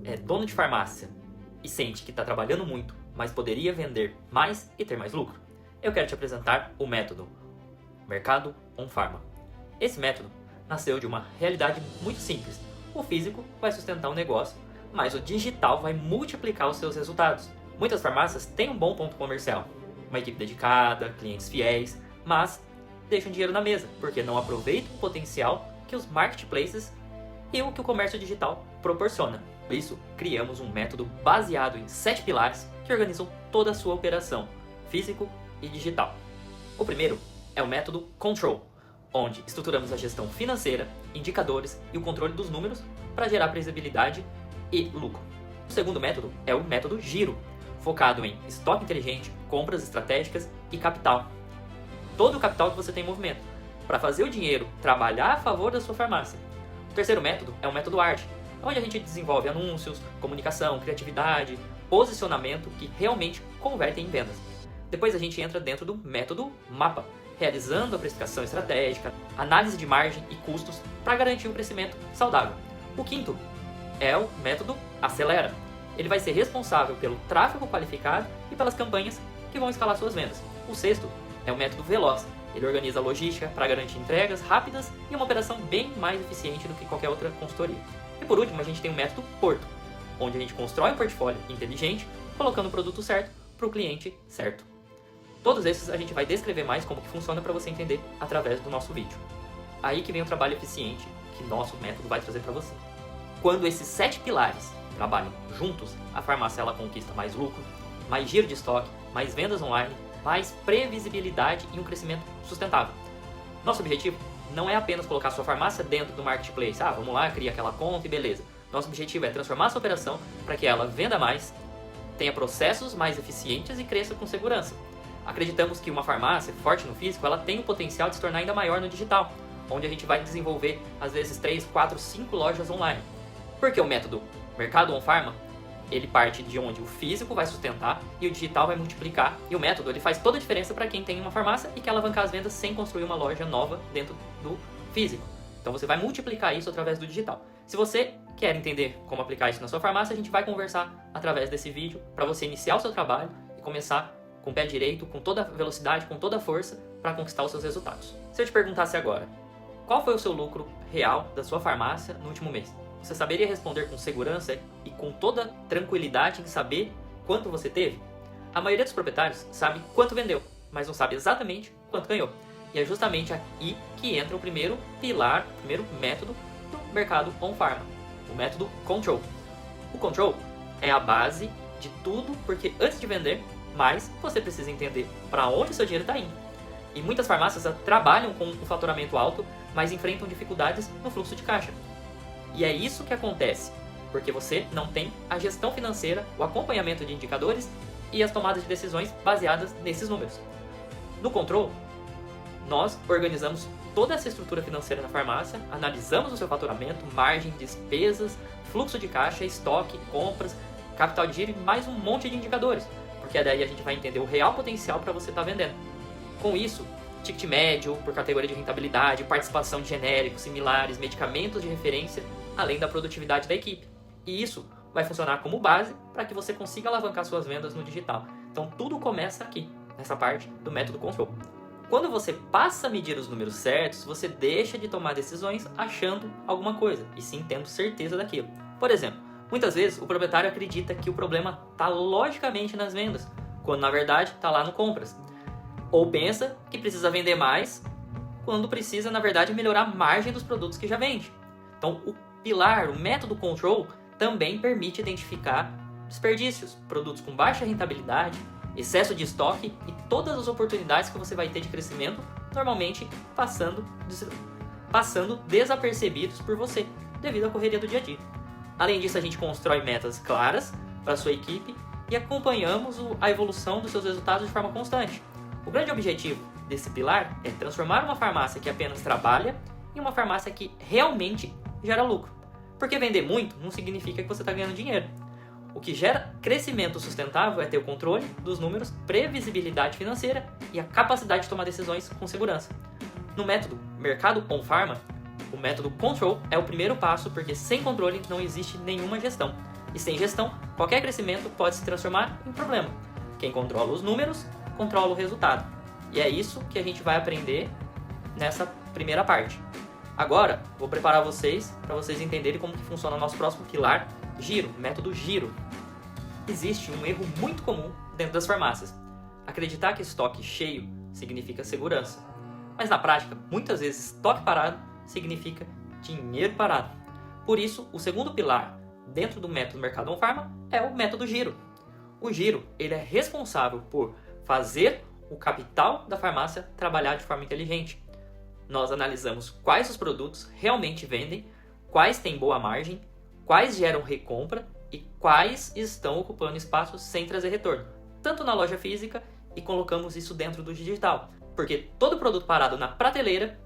é dono de farmácia e sente que está trabalhando muito, mas poderia vender mais e ter mais lucro, eu quero te apresentar o método Mercado On Pharma. Esse método nasceu de uma realidade muito simples. O físico vai sustentar o negócio, mas o digital vai multiplicar os seus resultados. Muitas farmácias têm um bom ponto comercial, uma equipe dedicada, clientes fiéis, mas deixam dinheiro na mesa, porque não aproveitam o potencial que os marketplaces e o que o comércio digital proporciona. Por isso, criamos um método baseado em 7 pilares que organizam toda a sua operação, físico e digital. O primeiro é o método Control, onde estruturamos a gestão financeira, indicadores e o controle dos números para gerar previsibilidade e lucro. O segundo método é o método Giro, focado em estoque inteligente, compras estratégicas e capital. Todo o capital que você tem em movimento, para fazer o dinheiro trabalhar a favor da sua farmácia. O terceiro método é o método ART, onde a gente desenvolve anúncios, comunicação, criatividade, posicionamento que realmente convertem em vendas. Depois a gente entra dentro do método MAPA, realizando a precificação estratégica, análise de margem e custos para garantir um crescimento saudável. O quinto é o método Acelera. Ele vai ser responsável pelo tráfego qualificado e pelas campanhas que vão escalar suas vendas. O sexto é o método Veloz. Ele organiza a logística para garantir entregas rápidas e uma operação bem mais eficiente do que qualquer outra consultoria. E por último, a gente tem o método Porto, onde a gente constrói um portfólio inteligente, colocando o produto certo para o cliente certo. Todos esses a gente vai descrever mais como que funciona para você entender através do nosso vídeo. Aí que vem o trabalho eficiente que nosso método vai trazer para você. Quando esses 7 pilares trabalham juntos, a farmácia ela conquista mais lucro, mais giro de estoque, mais vendas online, mais previsibilidade e um crescimento sustentável. Nosso objetivo não é apenas colocar sua farmácia dentro do marketplace. Vamos lá, cria aquela conta e beleza. Nosso objetivo é transformar sua operação para que ela venda mais, tenha processos mais eficientes e cresça com segurança. Acreditamos que uma farmácia forte no físico, ela tem o potencial de se tornar ainda maior no digital, onde a gente vai desenvolver, às vezes, 3, 4, 5 lojas online. Porque o método Mercado On Pharma, ele parte de onde o físico vai sustentar e o digital vai multiplicar. E o método, ele faz toda a diferença para quem tem uma farmácia e quer alavancar as vendas sem construir uma loja nova dentro do físico. Então você vai multiplicar isso através do digital. Se você quer entender como aplicar isso na sua farmácia, a gente vai conversar através desse vídeo para você iniciar o seu trabalho e começar com o pé direito, com toda a velocidade, com toda a força para conquistar os seus resultados. Se eu te perguntasse agora, qual foi o seu lucro real da sua farmácia no último mês? Você saberia responder com segurança e com toda tranquilidade em saber quanto você teve? A maioria dos proprietários sabe quanto vendeu, mas não sabe exatamente quanto ganhou. E é justamente aí que entra o primeiro pilar, o primeiro método do Mercado On Pharma, o método Control. O Control é a base de tudo, porque antes de vender mais, você precisa entender para onde o seu dinheiro está indo. E muitas farmácias trabalham com um faturamento alto, mas enfrentam dificuldades no fluxo de caixa. E é isso que acontece, porque você não tem a gestão financeira, o acompanhamento de indicadores e as tomadas de decisões baseadas nesses números. No Control, nós organizamos toda essa estrutura financeira da farmácia, analisamos o seu faturamento, margem, despesas, fluxo de caixa, estoque, compras, capital de giro e mais um monte de indicadores, porque daí a gente vai entender o real potencial para você estar vendendo. Com isso, ticket médio, por categoria de rentabilidade, participação de genéricos, similares, medicamentos de referência, além da produtividade da equipe. E isso vai funcionar como base para que você consiga alavancar suas vendas no digital. Então tudo começa aqui, nessa parte do método Control. Quando você passa a medir os números certos, você deixa de tomar decisões achando alguma coisa, e sim tendo certeza daquilo. Por exemplo, muitas vezes o proprietário acredita que o problema está logicamente nas vendas, quando na verdade está lá no compras. Ou pensa que precisa vender mais, quando precisa, na verdade, melhorar a margem dos produtos que já vende. Então, o pilar, o método Control, também permite identificar desperdícios, produtos com baixa rentabilidade, excesso de estoque e todas as oportunidades que você vai ter de crescimento, normalmente passando desapercebidos por você, devido à correria do dia a dia. Além disso, a gente constrói metas claras para a sua equipe e acompanhamos a evolução dos seus resultados de forma constante. O grande objetivo desse pilar é transformar uma farmácia que apenas trabalha em uma farmácia que realmente gera lucro. Porque vender muito não significa que você está ganhando dinheiro. O que gera crescimento sustentável é ter o controle dos números, previsibilidade financeira e a capacidade de tomar decisões com segurança. No método Mercado On Pharma, o método Control é o primeiro passo, porque sem controle não existe nenhuma gestão. E sem gestão, qualquer crescimento pode se transformar em problema. Quem controla os números, controla o resultado. E é isso que a gente vai aprender nessa primeira parte. Agora, vou preparar vocês para vocês entenderem como que funciona o nosso próximo pilar, giro, método giro. Existe um erro muito comum dentro das farmácias. Acreditar que estoque cheio significa segurança. Mas na prática, muitas vezes estoque parado significa dinheiro parado. Por isso, o segundo pilar dentro do método Mercado On Pharma é o método giro. O giro ele é responsável por fazer o capital da farmácia trabalhar de forma inteligente. Nós analisamos quais os produtos realmente vendem, quais têm boa margem, quais geram recompra e quais estão ocupando espaço sem trazer retorno, tanto na loja física e colocamos isso dentro do digital, porque todo produto parado na prateleira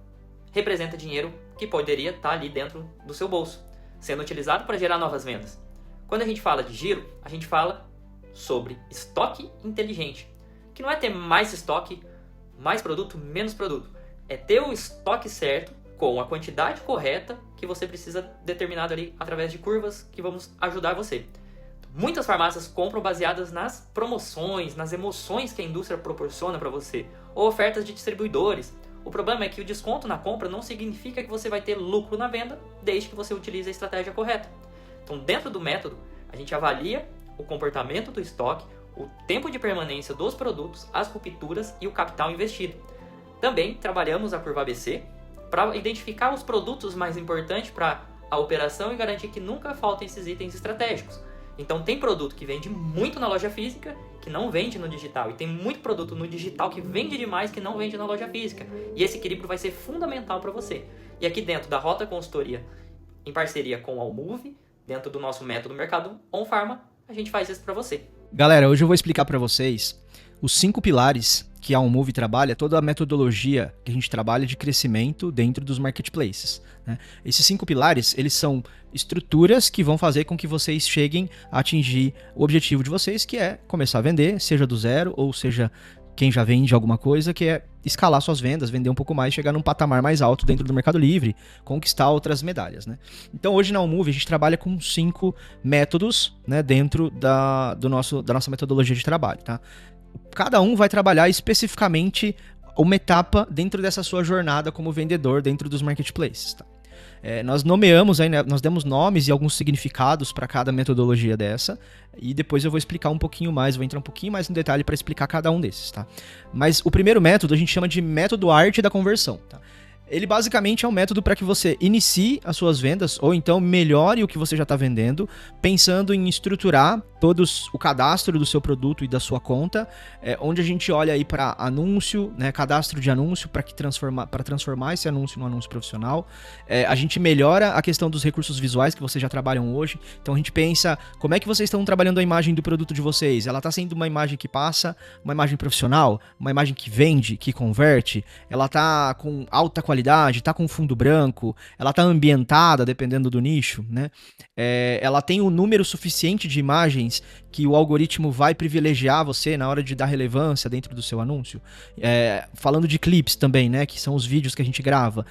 representa dinheiro que poderia estar ali dentro do seu bolso, sendo utilizado para gerar novas vendas. Quando a gente fala de giro, a gente fala sobre estoque inteligente, que não é ter mais estoque, mais produto, menos produto. É ter o estoque certo, com a quantidade correta que você precisa determinado ali através de curvas que vamos ajudar você. Muitas farmácias compram baseadas nas promoções, nas emoções que a indústria proporciona para você, ou ofertas de distribuidores. O problema é que o desconto na compra não significa que você vai ter lucro na venda, desde que você utilize a estratégia correta. Então, dentro do método, a gente avalia o comportamento do estoque, o tempo de permanência dos produtos, as rupturas e o capital investido. Também trabalhamos a curva ABC para identificar os produtos mais importantes para a operação e garantir que nunca faltem esses itens estratégicos. Então tem produto que vende muito na loja física, que não vende no digital. E tem muito produto no digital que vende demais, que não vende na loja física. E esse equilíbrio vai ser fundamental para você. E aqui dentro da Rota Consultoria, em parceria com a Allmove, dentro do nosso método Mercado On Pharma, a gente faz isso para você. Galera, hoje eu vou explicar para vocês os 5 pilares que a Allmove trabalha, toda a metodologia que a gente trabalha de crescimento dentro dos marketplaces, né? Esses 5 pilares, eles são estruturas que vão fazer com que vocês cheguem a atingir o objetivo de vocês, que é começar a vender, seja do zero, ou seja, quem já vende alguma coisa, que é escalar suas vendas, vender um pouco mais, chegar num patamar mais alto dentro do Mercado Livre, conquistar outras medalhas, né? Então hoje na Allmove a gente trabalha com 5 métodos, né, dentro da nossa metodologia de trabalho, tá? Cada um vai trabalhar especificamente uma etapa dentro dessa sua jornada como vendedor dentro dos marketplaces, tá? Nós nomeamos, aí, né, nós demos nomes e alguns significados para cada metodologia dessa, e depois eu vou explicar um pouquinho mais, vou entrar um pouquinho mais no detalhe para explicar cada um desses, tá? Mas o primeiro método a gente chama de método arte da conversão, tá? Ele basicamente é um método para que você inicie as suas vendas ou então melhore o que você já está vendendo, pensando em estruturar todo o cadastro do seu produto e da sua conta, onde a gente olha aí para anúncio, né, cadastro de anúncio para transformar esse anúncio num anúncio profissional. A gente melhora a questão dos recursos visuais que vocês já trabalham hoje. Então a gente pensa como é que vocês estão trabalhando a imagem do produto de vocês. Ela está sendo uma imagem que passa, uma imagem profissional, uma imagem que vende, que converte, ela está com alta qualidade, está com fundo branco, ela está ambientada, dependendo do nicho, né? Ela tem um número suficiente de imagens que o algoritmo vai privilegiar você na hora de dar relevância dentro do seu anúncio. Falando de clips também, né? Que são os vídeos que a gente grava.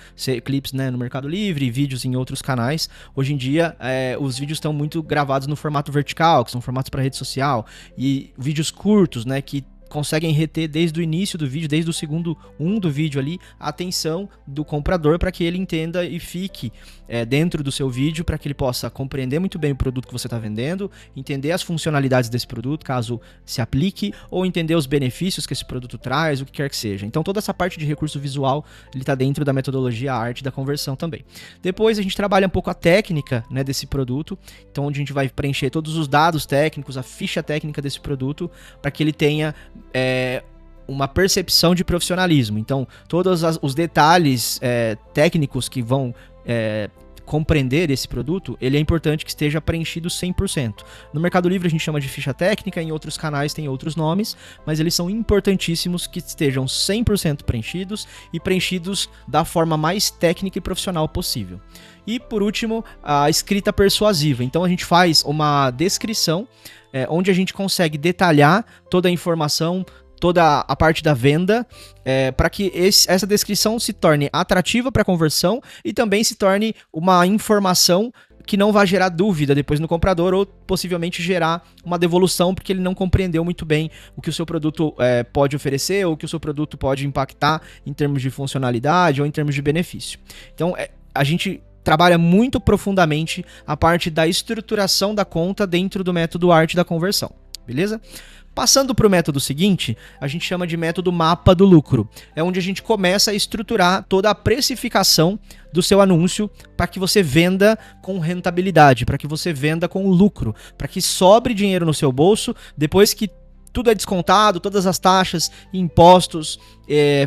Clips, né, no Mercado Livre, vídeos em outros canais. Hoje em dia, os vídeos estão muito gravados no formato vertical, que são formatos para rede social. E vídeos curtos, né? Que conseguem reter desde o início do vídeo, desde o segundo do vídeo ali, a atenção do comprador para que ele entenda e fique dentro do seu vídeo, para que ele possa compreender muito bem o produto que você está vendendo, entender as funcionalidades desse produto, caso se aplique, ou entender os benefícios que esse produto traz, o que quer que seja. Então toda essa parte de recurso visual, ele está dentro da metodologia arte da conversão também. Depois a gente trabalha um pouco a técnica, né, desse produto, então onde a gente vai preencher todos os dados técnicos, a ficha técnica desse produto, para que ele tenha uma percepção de profissionalismo. Então, todos os detalhes técnicos que vão compreender esse produto, ele é importante que esteja preenchido 100%. No Mercado Livre a gente chama de ficha técnica, em outros canais tem outros nomes, mas eles são importantíssimos que estejam 100% preenchidos e preenchidos da forma mais técnica e profissional possível. E, por último, a escrita persuasiva. Então, a gente faz uma descrição onde a gente consegue detalhar toda a informação, toda a parte da venda, para que essa descrição se torne atrativa para a conversão e também se torne uma informação que não vai gerar dúvida depois no comprador ou possivelmente gerar uma devolução porque ele não compreendeu muito bem o que o seu produto pode oferecer ou o que o seu produto pode impactar em termos de funcionalidade ou em termos de benefício. Então, a gente trabalha muito profundamente a parte da estruturação da conta dentro do método arte da conversão, beleza? Passando para o método seguinte, a gente chama de método mapa do lucro. É onde a gente começa a estruturar toda a precificação do seu anúncio para que você venda com rentabilidade, para que você venda com lucro, para que sobre dinheiro no seu bolso depois que tudo é descontado, todas as taxas, impostos,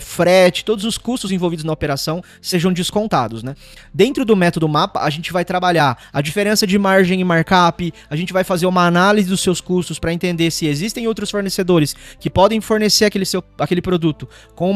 frete, todos os custos envolvidos na operação sejam descontados, né? Dentro do método mapa, a gente vai trabalhar a diferença de margem e markup, a gente vai fazer uma análise dos seus custos para entender se existem outros fornecedores que podem fornecer aquele produto com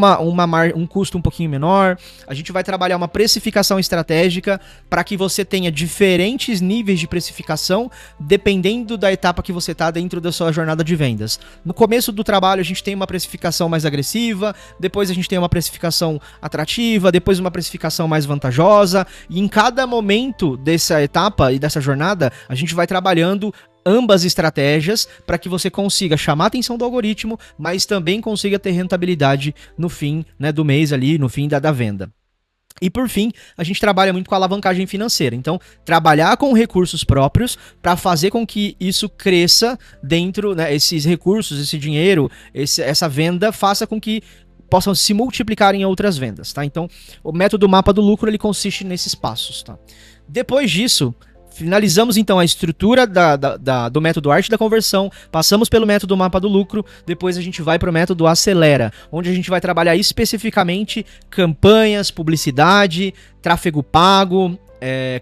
um custo um pouquinho menor, a gente vai trabalhar uma precificação estratégica para que você tenha diferentes níveis de precificação dependendo da etapa que você está dentro da sua jornada de vendas. No começo do trabalho a gente tem uma precificação mais agressiva, depois a gente tem uma precificação atrativa, depois uma precificação mais vantajosa, e em cada momento dessa etapa e dessa jornada, a gente vai trabalhando ambas estratégias para que você consiga chamar a atenção do algoritmo, mas também consiga ter rentabilidade no fim, né, do mês ali, no fim da venda. E por fim, a gente trabalha muito com a alavancagem financeira. Então, trabalhar com recursos próprios para fazer com que isso cresça dentro, né, esses recursos, esse dinheiro, essa venda, faça com que possam se multiplicar em outras vendas, tá? Então, o método mapa do lucro, ele consiste nesses passos, tá? Depois disso, finalizamos então a estrutura do método arte da conversão, passamos pelo método mapa do lucro, depois a gente vai para o método acelera, onde a gente vai trabalhar especificamente campanhas, publicidade, tráfego pago,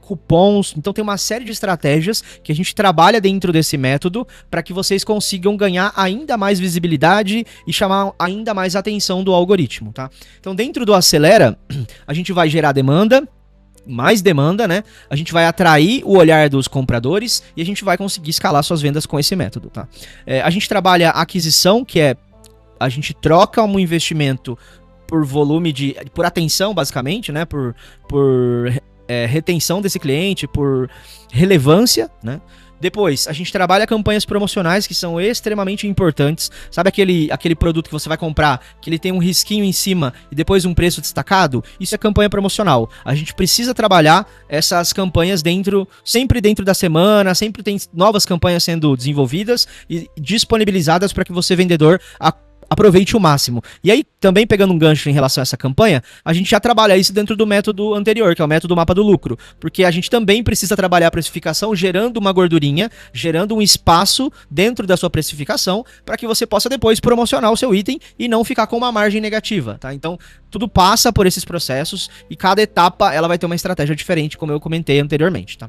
cupons. Então tem uma série de estratégias que a gente trabalha dentro desse método para que vocês consigam ganhar ainda mais visibilidade e chamar ainda mais atenção do algoritmo, tá? Então dentro do acelera, a gente vai gerar demanda, mais demanda, né? A gente vai atrair o olhar dos compradores e a gente vai conseguir escalar suas vendas com esse método, tá? A gente trabalha aquisição, que é a gente troca um investimento por volume por atenção, basicamente, né? Por retenção desse cliente, por relevância, né? Depois, a gente trabalha campanhas promocionais que são extremamente importantes. Sabe aquele produto que você vai comprar, que ele tem um risquinho em cima e depois um preço destacado? Isso é campanha promocional. A gente precisa trabalhar essas campanhas sempre dentro da semana, sempre tem novas campanhas sendo desenvolvidas e disponibilizadas para que você, vendedor, aproveite o máximo. E aí, também pegando um gancho em relação a essa campanha, a gente já trabalha isso dentro do método anterior, que é o método mapa do lucro, porque a gente também precisa trabalhar a precificação gerando uma gordurinha, gerando um espaço dentro da sua precificação, para que você possa depois promocionar o seu item e não ficar com uma margem negativa, tá? Então, tudo passa por esses processos e cada etapa ela vai ter uma estratégia diferente, como eu comentei anteriormente, tá?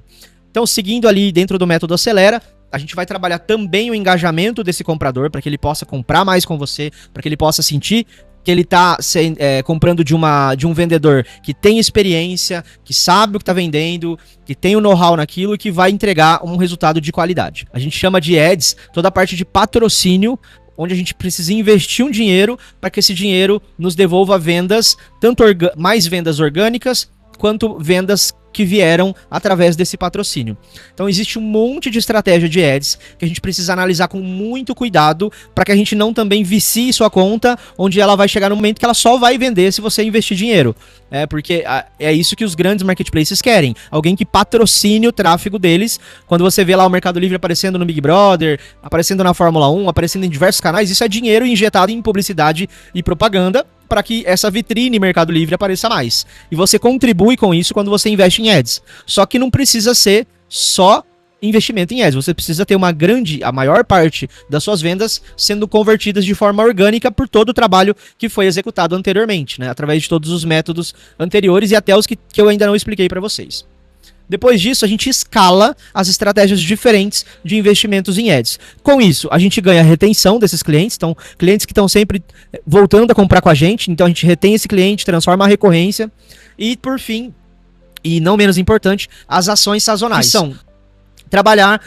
Então, seguindo ali dentro do método acelera, a gente vai trabalhar também o engajamento desse comprador para que ele possa comprar mais com você, para que ele possa sentir que ele está comprando de um vendedor que tem experiência, que sabe o que está vendendo, que tem o know-how naquilo e que vai entregar um resultado de qualidade. A gente chama de ads toda a parte de patrocínio, onde a gente precisa investir um dinheiro para que esse dinheiro nos devolva vendas, tanto mais vendas orgânicas quanto vendas que vieram através desse patrocínio. Então existe um monte de estratégia de ads que a gente precisa analisar com muito cuidado para que a gente não também vicie sua conta, onde ela vai chegar no momento que ela só vai vender se você investir dinheiro. Porque é isso que os grandes marketplaces querem. Alguém que patrocine o tráfego deles. Quando você vê lá o Mercado Livre aparecendo no Big Brother, aparecendo na Fórmula 1, aparecendo em diversos canais, isso é dinheiro injetado em publicidade e propaganda para que essa vitrine Mercado Livre apareça mais. E você contribui com isso quando você investe em ads. Só que não precisa ser só investimento em ads. Você precisa ter a maior parte das suas vendas sendo convertidas de forma orgânica por todo o trabalho que foi executado anteriormente, né? Através de todos os métodos anteriores e até os que eu ainda não expliquei para vocês. Depois disso, a gente escala as estratégias diferentes de investimentos em ads. Com isso, a gente ganha a retenção desses clientes, então, clientes que estão sempre voltando a comprar com a gente, então a gente retém esse cliente, transforma a recorrência. E, por fim, e não menos importante, as ações sazonais. Que são trabalhar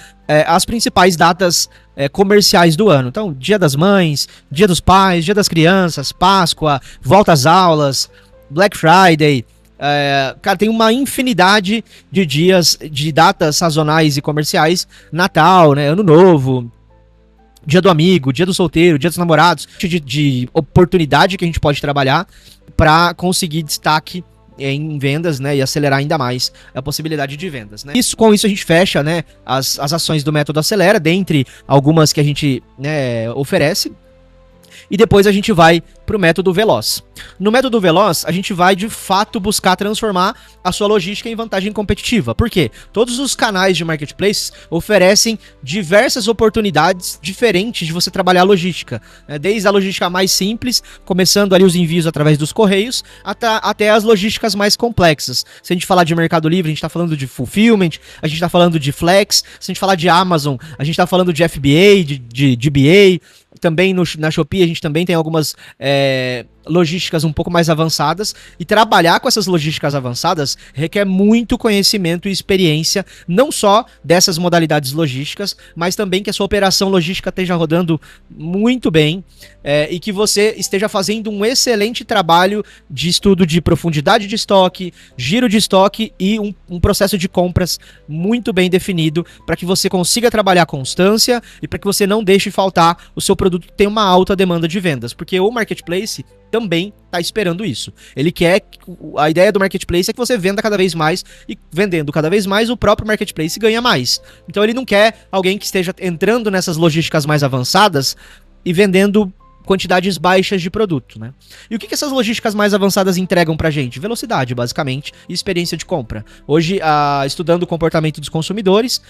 as principais datas comerciais do ano. Então, Dia das Mães, Dia dos Pais, Dia das Crianças, Páscoa, volta às aulas, Black Friday, Cara, tem uma infinidade de dias, de datas sazonais e comerciais, Natal, né, Ano Novo, Dia do Amigo, Dia do Solteiro, Dia dos Namorados, de oportunidade que a gente pode trabalhar para conseguir destaque em vendas, né, e acelerar ainda mais a possibilidade de vendas, né. Com isso a gente fecha, né, as ações do método Acelera, dentre algumas que a gente, né, oferece. E depois a gente vai para o método Veloz. No método Veloz, a gente vai de fato buscar transformar a sua logística em vantagem competitiva. Por quê? Todos os canais de marketplace oferecem diversas oportunidades diferentes de você trabalhar a logística. Desde a logística mais simples, começando ali os envios através dos correios, até as logísticas mais complexas. Se a gente falar de Mercado Livre, a gente está falando de Fulfillment, a gente está falando de Flex. Se a gente falar de Amazon, a gente está falando de FBA, de DBA. Também na Shopee a gente também tem algumas logísticas um pouco mais avançadas, e trabalhar com essas logísticas avançadas requer muito conhecimento e experiência, não só dessas modalidades logísticas, mas também que a sua operação logística esteja rodando muito bem, e que você esteja fazendo um excelente trabalho de estudo de profundidade de estoque, giro de estoque e um processo de compras muito bem definido, para que você consiga trabalhar constância e para que você não deixe faltar o seu produto que tem uma alta demanda de vendas, porque o marketplace também está esperando isso. Ele quer, a ideia do marketplace é que você venda cada vez mais, e vendendo cada vez mais, o próprio marketplace ganha mais. Então ele não quer alguém que esteja entrando nessas logísticas mais avançadas e vendendo quantidades baixas de produto, né? E o que essas logísticas mais avançadas entregam pra gente? Velocidade, basicamente, e experiência de compra. Hoje, estudando o comportamento dos consumidores,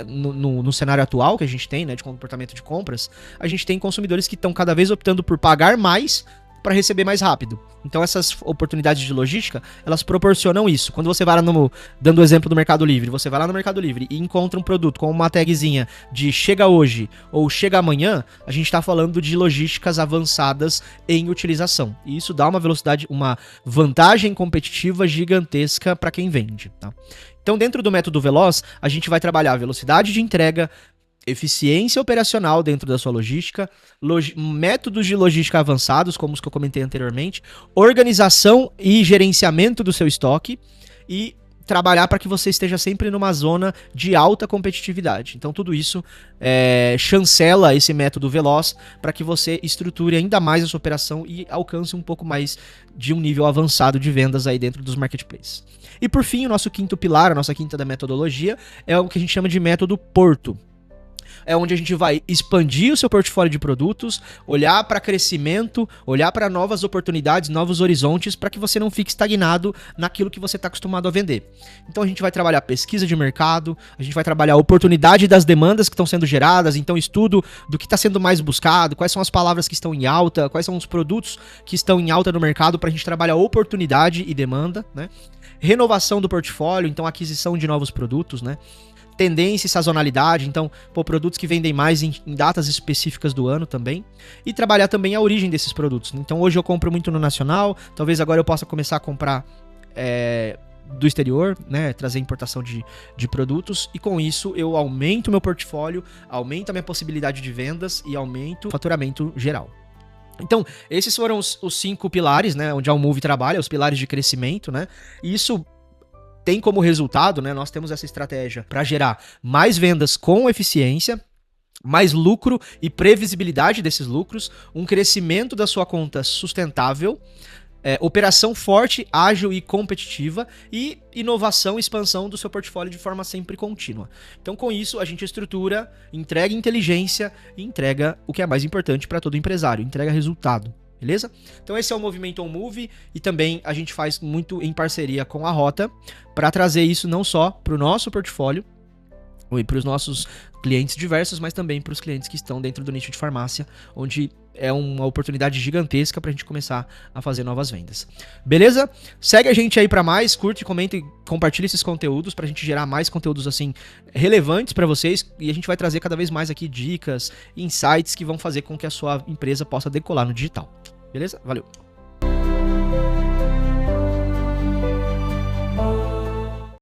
no cenário atual que a gente tem, né, de comportamento de compras, a gente tem consumidores que estão cada vez optando por pagar mais para receber mais rápido. Então essas oportunidades de logística, elas proporcionam isso. Quando você vai lá dando o exemplo do Mercado Livre, você vai lá no Mercado Livre e encontra um produto com uma tagzinha de chega hoje ou chega amanhã, a gente está falando de logísticas avançadas em utilização. E isso dá uma velocidade, uma vantagem competitiva gigantesca para quem vende, tá? Então, dentro do método Veloz, a gente vai trabalhar velocidade de entrega, eficiência operacional dentro da sua logística, métodos de logística avançados, como os que eu comentei anteriormente, organização e gerenciamento do seu estoque, e trabalhar para que você esteja sempre numa zona de alta competitividade. Então tudo isso chancela esse método Veloz para que você estruture ainda mais a sua operação e alcance um pouco mais de um nível avançado de vendas aí dentro dos marketplaces. E por fim, o nosso quinto pilar, a nossa quinta da metodologia, é o que a gente chama de método Porto. É onde a gente vai expandir o seu portfólio de produtos, olhar para crescimento, olhar para novas oportunidades, novos horizontes, para que você não fique estagnado naquilo que você está acostumado a vender. Então a gente vai trabalhar pesquisa de mercado, a gente vai trabalhar a oportunidade das demandas que estão sendo geradas, então estudo do que está sendo mais buscado, quais são as palavras que estão em alta, quais são os produtos que estão em alta no mercado, para a gente trabalhar oportunidade e demanda, né? Renovação do portfólio, então aquisição de novos produtos, né? Tendência e sazonalidade, então, produtos que vendem mais em datas específicas do ano também, e trabalhar também a origem desses produtos. Então, hoje eu compro muito no nacional, talvez agora eu possa começar a comprar do exterior, né, trazer importação de produtos, e com isso eu aumento meu portfólio, aumento a minha possibilidade de vendas e aumento o faturamento geral. Então, esses foram os 5 pilares, né, onde a Allmove trabalha, os pilares de crescimento, né, e isso tem como resultado, né, nós temos essa estratégia para gerar mais vendas com eficiência, mais lucro e previsibilidade desses lucros, um crescimento da sua conta sustentável, operação forte, ágil e competitiva, e inovação e expansão do seu portfólio de forma sempre contínua. Então, com isso, a gente estrutura, entrega inteligência e entrega o que é mais importante para todo empresário, entrega resultado. Beleza? Então esse é o movimento Allmove, e também a gente faz muito em parceria com a Rota para trazer isso não só para o nosso portfólio e para os nossos clientes diversos, mas também para os clientes que estão dentro do nicho de farmácia, onde é uma oportunidade gigantesca para a gente começar a fazer novas vendas. Beleza? Segue a gente aí para mais, curte, comenta e compartilha esses conteúdos para a gente gerar mais conteúdos assim relevantes para vocês, e a gente vai trazer cada vez mais aqui dicas, insights que vão fazer com que a sua empresa possa decolar no digital. Beleza? Valeu!